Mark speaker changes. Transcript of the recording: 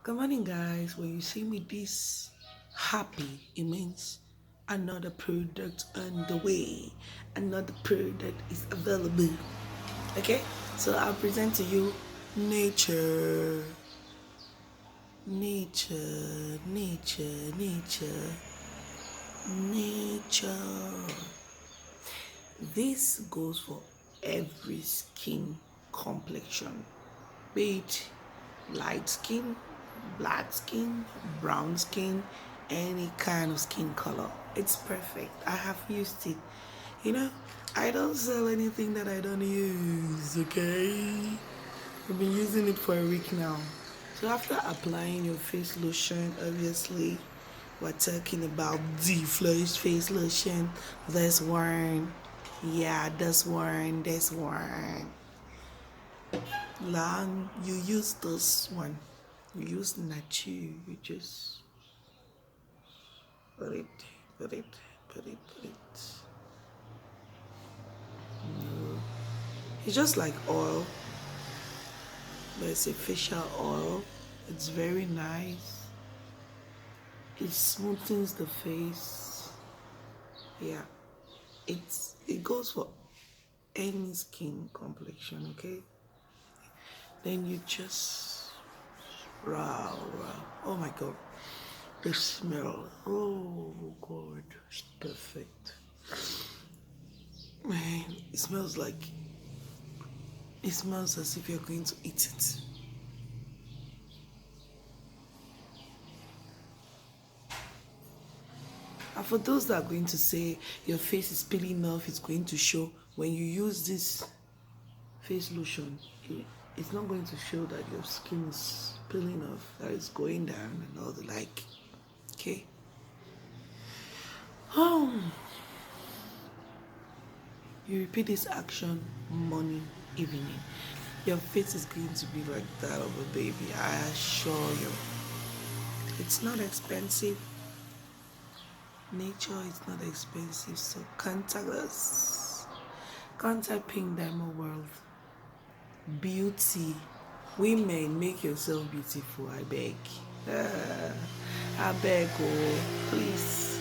Speaker 1: Good morning, guys. When you see me this happy, it means another product on the way, another product is available. Okay, so I'll present to you nature, nature, nature, nature, nature. This goes for every skin complexion, be it light skin, black skin, brown skin, any kind of skin color. It's perfect. I have used it. You know, I don't sell anything that I don't use, okay? I've been using it for a week now. So after applying your face lotion, obviously, we're talking about the Flourish face lotion. This one. Yeah, this one, this one. Long, you use this one. You use Nachi. You just put it, put it, put it, put it. It's just like oil, but it's a facial oil. It's very nice. It smoothens the face. Yeah, it goes for any skin complexion. Okay. Then you just wow. Oh my God. The smell, oh God, it's perfect. Man, it smells as if you're going to eat it. And for those that are going to say your face is peeling off, it's going to show, when you use this face lotion, it's not going to show that your skin is peeling off, that it's going down and all the like. Okay? You repeat this action morning, evening. Your face is going to be like that of a baby, I assure you. It's not expensive. Nature is not expensive, so contact us. Contact Pink Diamond World. Beauty. Women, make yourself beautiful, I beg. I beg, oh, please.